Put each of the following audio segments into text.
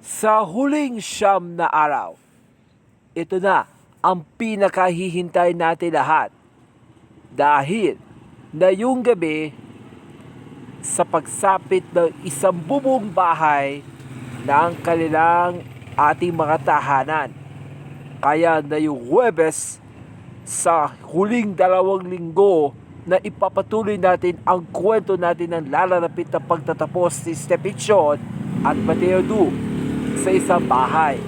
Sa huling siyam na araw, ito na ang pinakahihintay natin lahat. Dahil ngayong gabi, sa pagsapit ng isang bubong bahay ng kanilang ating mga tahanan. Kaya ngayong Huwebes, sa huling 2 linggo na ipapatuloy natin ang kwento natin ng lalalapit na pagtatapos ni Stephenson at Mateo Du sa isang bahay.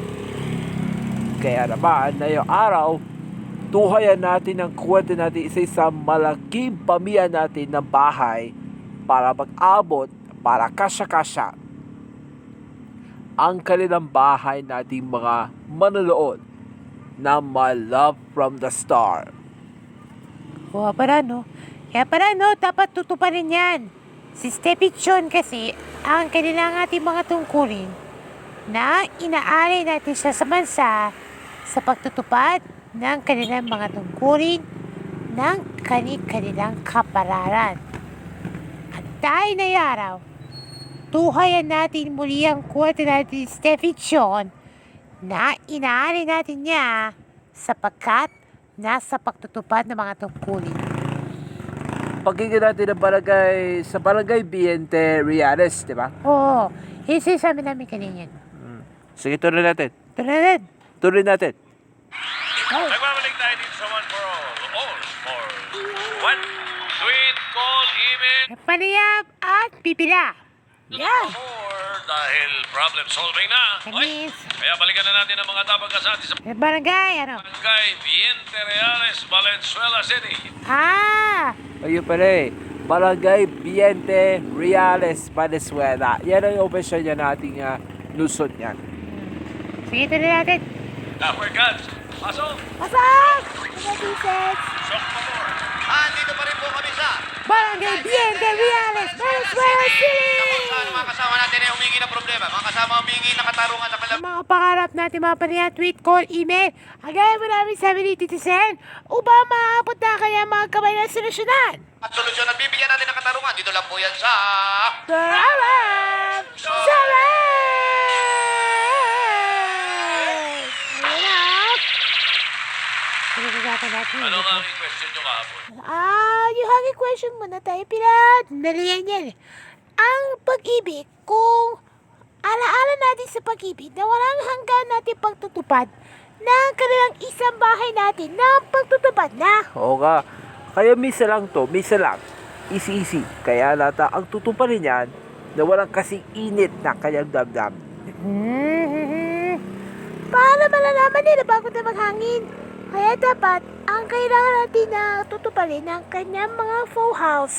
Kaya naman, ngayong araw, tuhayan natin ang kwento natin sa isang malaking pamilya natin ng bahay para mag-abot, para kasya-kasya ang kanilang bahay nating mga manonood na My Love from the Star. Kaya pala no, dapat tutuparin yan. Si Stephenson kasi, ang kanilang ating mga tungkulin na inaari natin siya sa bansa sa pagtutupad ng kanilang mga tungkulin ng kanilang kapalaran. At dahil na araw, tuhayan natin muli ang kwento natin si Stephenson na inaari natin niya sapagkat nasa pagtutupad ng mga tungkulin. Pakinggan natin ang barangay, sa barangay Biente Reales, di ba? Oo, sabi namin kanina. Sige, tuloy natin. Tulad. Tuloy natin. Nagbabalik tayo dito sa One for for one. Tweet, call, email. Panayab at pipila. Yan. More dahil problem solving na. Oy, Kamis. kaya balikan na natin ang mga dapat kasati sa Barangay, ano? Barangay Viente Reales, Valenzuela City. Ayun pala eh. Barangay Biente Reales, Venezuela. Yan ang operation niya nating lusot niyan. Sige, tuloy natin. We're guns. Pasok. Pasok! Mga pieces. Sok pa more. Andito pa rin po kami sa Barangay Biente Reales, Venezuela City! Saan mga kasama natin ay humingi ng problema. Mga kasama humingi ng katarungan sa Ang mga pangarap natin, mga panaya, tweet, call, email. Agaya mo namin sabi ni Tito Sen, upang maabot na kaya mga kamay na solusyonan. at solusyon at bibigyan natin ng katarungan. Dito lang po yan sa... Salamat! Ano ang aming question nyo kahapon? Yung hanging question muna tayo, Pilat. Naliyan yan. Ang pag-ibig, kung alaala natin sa pag-ibig na walang hanggan natin pagtutupad ng kanilang isang bahay natin na pagtutupad na. Oo ka. Kaya misa lang to, misa lang. Easy. Kaya nata ang tutuparin yan na walang kasing init na kanyang damdam. Paano malalaman nila bago na maghangin? Kaya dapat, ang kailangan natin na tutuparin ng kanyang mga faux house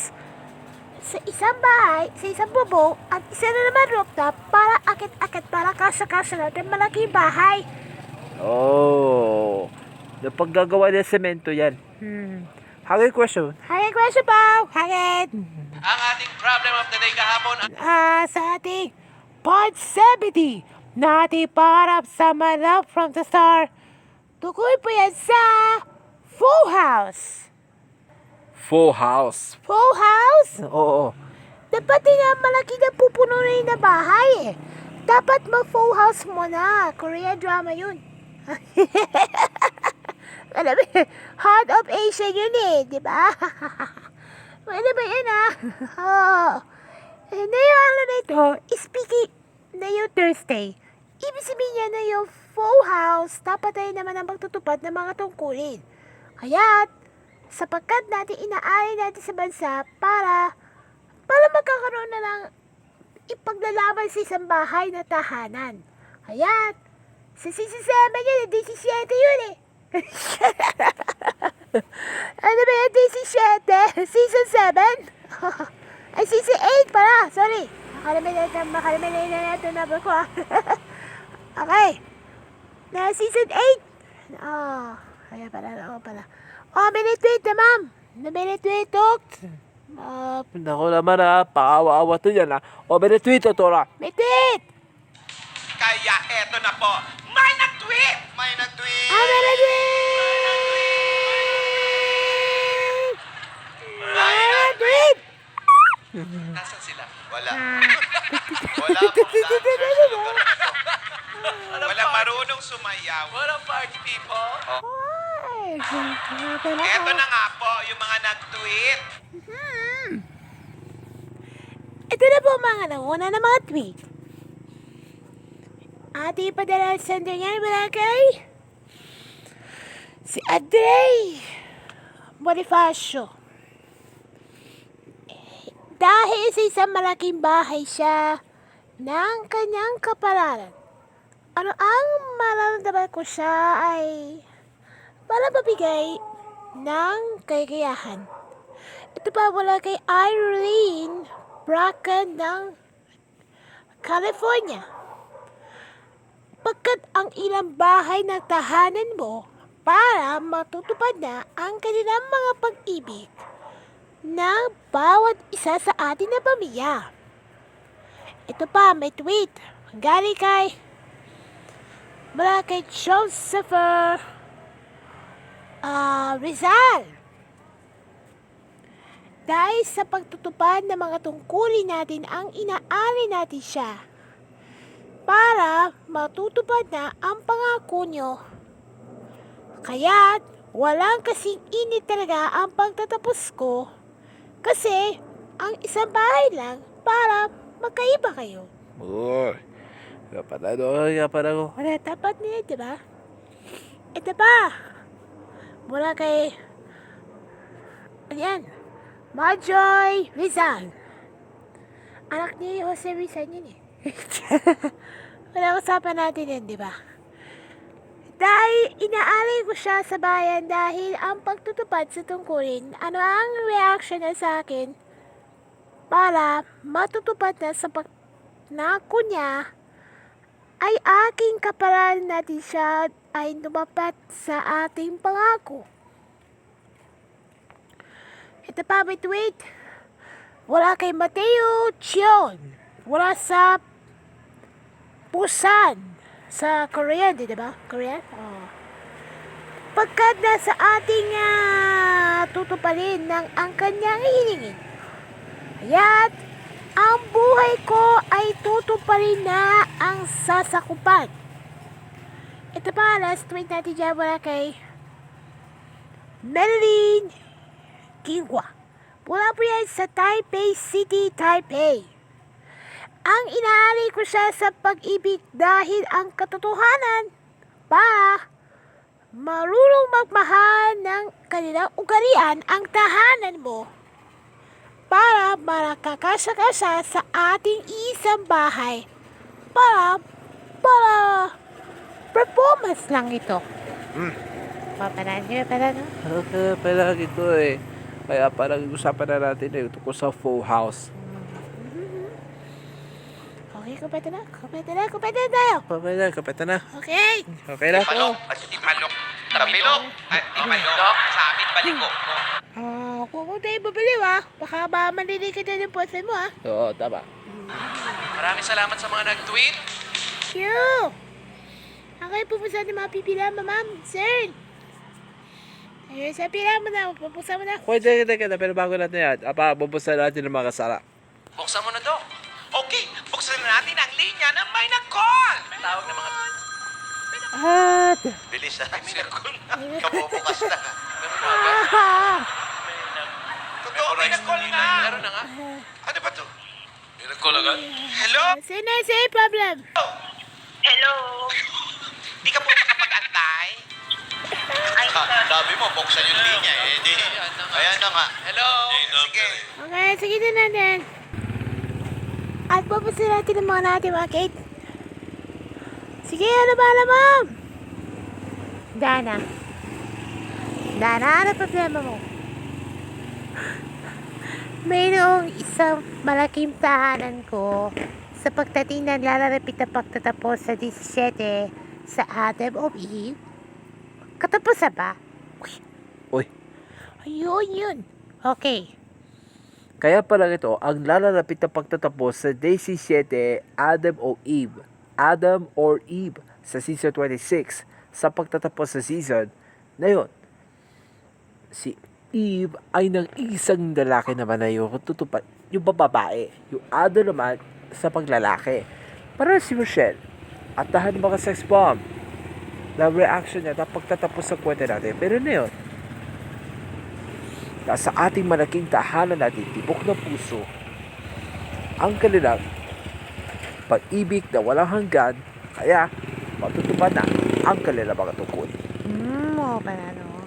sa isang bahay, sa isang bubong, at isa na naman rooftop para akit-akit para kasya-kasya natin malaking bahay. Oh. Na paggagawa ng semento yan. Hangin question. Hangin question pa! Hangin! Ang ating problem of the day kahapon... Sa ating part 70 na ating pangarap sa My Love from the Star, tukoy po yan sa Full House. Full house. Full House? Oo. Dapat nga malaki na pupuno na yun na bahay eh. Dapat mag-full house mo na. Korean drama yun. Alam mo, Heart of Asia yun eh, di ba? Ano ba yan oh. Na yung ano na ito, speaking na yung Thursday, ibig sabihin niya na yung full house, dapat ay naman ang pagtutupad ng mga tungkulin. Kaya, sapagkat natin inaari natin sa bansa para magkakaroon na ng ipaglalaban sa isang bahay na tahanan. Kaya, sa season 7 yun, 17 yun eh. Ano ba yung 17? Season 7? Ay, season 8 pala. Sorry. Makalimutan na natin number ko Okay. Na season 8. Kaya pala. Minute-tweet na, ma'am. Minute-tweet, Naku naman paawa-awa to yan minute-tweet to ra. Minute-tweet! Kaya eto na po. May nag-tweet! May nag-tweet! Minute-tweet! Nasaan sila? Wala. Wala po saan. Search the lugar na to. daw. What up, party people? Ay, nga pala. Eto na nga po, yung mga nag-tweet. Ito na po mga nanguna na mga tweet. Ating padala sa sender niyan mula kay si Andre Bonifacio. Dahil sa isang malaking bahay siya ng kanyang kapalaran. Ano ang mararamdaman ko siya ay para mabigay ng kakayahan. Ito pa mula kay Irene Bracken ng California. Pagkat ang ilang bahay ng tahanan mo para matutupad na ang kanilang mga pag-ibig ng bawat isa sa atin na pamilya. Ito pa, may tweet. Galing kay mula kay Josepher Rizal. Dahil sa pagtutupad ng mga tungkulin natin ang inaali natin siya para matutupad na ang pangako nyo. Kaya't walang kasing init talaga ang pagtatapos ko kasi ang isang bahay lang para magkaiba kayo. Uy, kaparado. Wala tapat nila, diba? Ito pa. Mula kay ayan, Marjoy Rizal. Anak niya yung Jose Rizal yun eh. Wala usapan natin yun, diba? Dahil inaalay ko siya sa bayan dahil ang pagtutupad sa tungkulin, ano ang reaction niya sa akin para matutupad na sa pangako niya ay aking kapalaran natin siya ay lumapat sa ating pangako. Ito pa may tweet. Wala kay Mateo Chion. Wala sa Busan. Sa Korean, di ba? Korean? Oh. Pagkat nasa ating tutuparin ng ang kanyang hilingin. Kaya't ang buhay ko ay tutuparin na ang sasakupan. Ito pa, last tweet natin dyan mula kay Madeline Kingwa. Mula po yan sa Taipei City, Taipei. Ang inaali ko siya sa pag-ibig dahil ang katotohanan para marunong magmahal ng kanilang ugalian ang tahanan mo para makakasya sa ating isang bahay para performance lang ito. Papalaan nyo pala, no? Pala ito eh. Kaya parang usapan na natin eh, tungkol sa full house. Okay, kumpeta na tayo. Kapeta na. Okay. Okay na? Ipalok. Ipalok. Tapilok. Ipalok. Sa amin, baligo. Huwag mo tayo babaliw baka ba manili ka na ng pose mo Oo, tama. Maraming salamat sa mga nag-tweet. Q! Okay, pupusa ng mga pipila, ma'am. Sir! Ayun, sa pila mo na. Pupusa mo na. Pwede kita, pero bago natin yan, bubusan natin ng mga kasara. Buksan mo na, Dok. Okay, buksan na natin ang linya ng may nag-call. Tawag ng mga... At... Bilis na. May nag-call na. Kabubukas na. Totoo, may nag-call na. Meron na nga. Ano ba to? May nag-call agad? Hello? Say problem. Hello. Di ka po makapag-antay? Sabi mo, buksan yung linya eh. Di. Ayan na nga. Hello? Sige. Okay, sige na natin. At pupusin natin ang mga natin, mga Kate. Sige, ano ba, ma'am? Dana, ano problema mo? Mayroong isang malaking tahanan ko sa pagdating ng lalarapit na pagtatapos sa 17 sa Adam of Eve. Katapos ba? Uy, Ayun, yun. Okay. kaya pala ito, ang lalarapit na pagtatapos sa Day 17, Adam or Eve, sa season 26, sa pagtatapos sa season na yun. Si Eve ay ng isang lalaki naman na yung tutupad, yung babae. Yung Adam naman sa paglalaki. Para si Michelle, at tahan mga sex bomb. na reaction niya na pagtatapos sa kwento natin. Pero na yun, nasa ating malaking tahanan natin, tibok ng puso, ang kanilang pag-ibig na walang hanggan, kaya matutupad na ang kanilang mga tungkulin. Oo pala, no?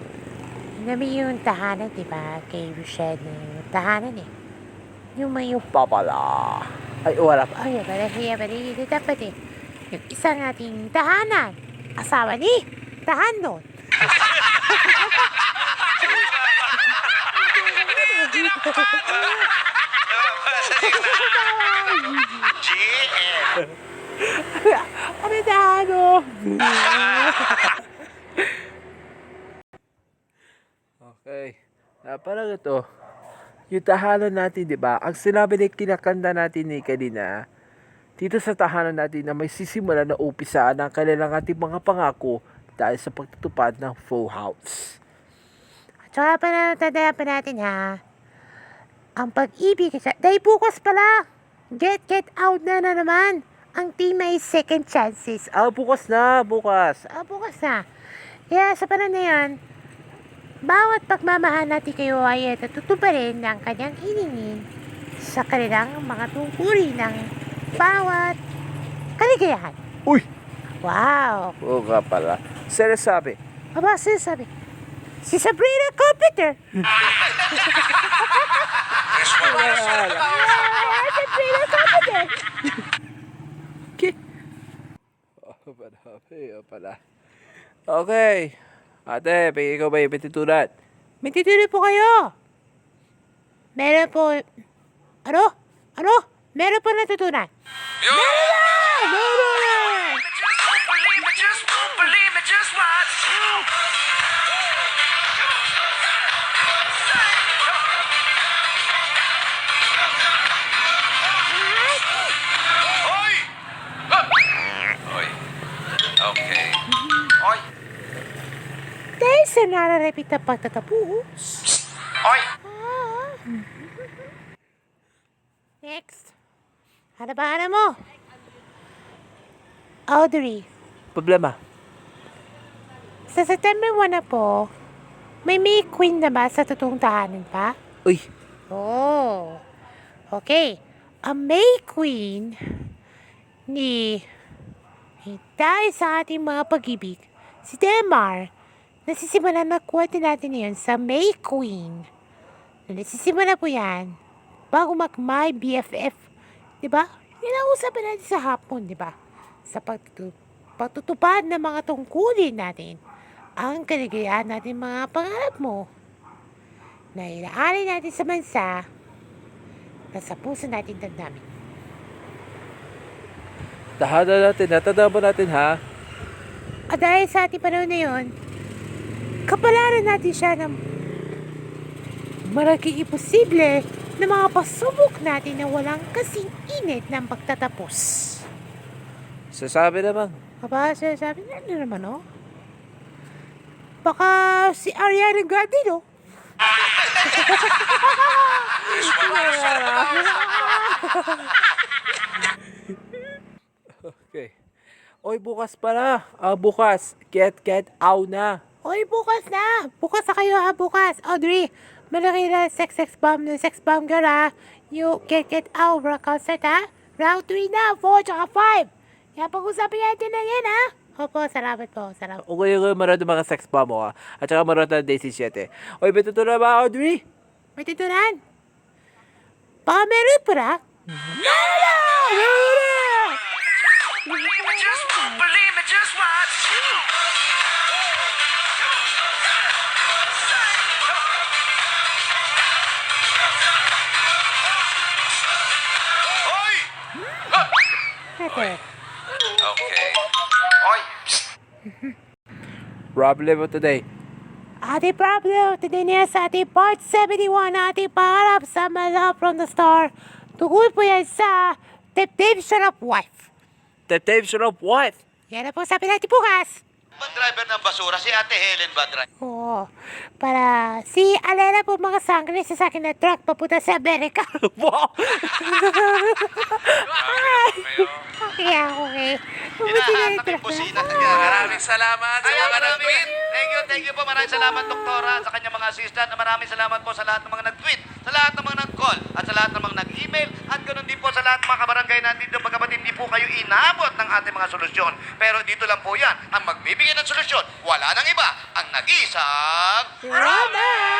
Nami yung tahanan, di ba? Kay Rochelle na yung tahanan eh. Yung may yung Papala. Ay, wala pa. ay, pala, dito dapat eh. Yung isang ating tahanan. Asawa ni tahanon. GM. Ano tahanon? Okay. Parang ito, yung tahanan natin, di ba? Ang sinabi na kinakanta natin ni kanina, dito sa tahanan natin na may sisimula na upisaan ng kanilang ating mga pangako dahil sa pagtutupad ng full house. At saka tandaan pa natin ha. Ang pag-ibig dahil bukas pala. Get out na naman. Ang team may second chances. Bukas na, bukas. Bukas na. Kaya sa panahon na yan, bawat pagmamahal natin kayo ay tutuparin ng kanyang hiningin sa kanilang mga tungkulin ng bawat kaligayahan. Uy! Wow! Oo nga pala. Sinasabi. Aba, sinasabi. Si Sabrina Carpenter. Sabrina Carpenter. Okay. Pala. Okay. Ate, ikaw ba yung pititunan? May tituloy po kayo. Meron po... Ano? Meron po natutunan. Meron! Hoy! Hoy. Okay. Hoy! Dahil sa nararepit na pagtatapos. Hoy! Next. Ano mo? Audrey, Problema. sa September 1 na po, may May Queen na ba sa totoong tahanan pa? Uy, Oh. Okay. Ang May Queen dahil sa ating mga pag-ibig, si Demar, nasisimulan na kwento natin ngayon sa May Queen. Nasisimulan po yan bago mag-My BFF. Diba? Ninausapan natin sa hapon, diba? Sa pagtutupad ng mga tungkulin natin, ang kaligayahan natin mga pangarap mo na ilaali natin sa bansa na sa puso natin damdamin. tahanan natin. Natandaan mo natin, ha? At dahil sa ating panahon na yun, kapalaran natin siya ng malaking imposible na mga pasubok natin na walang kasing init ng pagtatapos. Sasabi naman. Aba, sabi na naman, oh. Baka si Ariana Grande, no? Okay. Oy, bukas pala. Bukas. Get out na. Oy, bukas na! Bukas na kayo, ha? Bukas! Audrey, malaki na sex bomb girl, ha? You get out for a concert, ha? Round 3 na, 4 tsaka 5. Kaya pag-usapan natin na yan, ha? Opo, salamat po, salamat. Okay, maroon ng mga sex bomb mo, ha? At saka maroon ng Daisy 7. Oy, beto na ba, Audrey? May titunan? Baka meron pa, ha? Just won't believe me, just watch. Hoy! Ate, Okay. Hoy! Problem mo today. Ate Pablo, today niya sa ating part 71 na ating pangarap sa My Love from the Star. Tungkol po yan sa Temptation of Wife. Temptation of what? Yan na po sabi natin bukas. Bang driver ng basura, si Ate Helen ba driver? Oo. Para si Alena po mga sangre sa akin na truck papunta sa Amerika. Wow! Kayo. Okay, okay. Hinahatak yung busina. Maraming salamat sa mga nag-tweet. Thank you po. Maraming salamat, Doktora, sa kanyang mga assistant. Maraming salamat po sa lahat ng mga nag-tweet, sa lahat ng mga nag-call, at sa lahat ng mga nag-email, at ganoon din po sa lahat ng mga kabarangay natin dito pagkabat hindi po kayo inabot ng ating mga solusyon. Pero dito lang po yan, ang magbibigay ng solusyon, wala nang iba, ang nag-iisang Roma!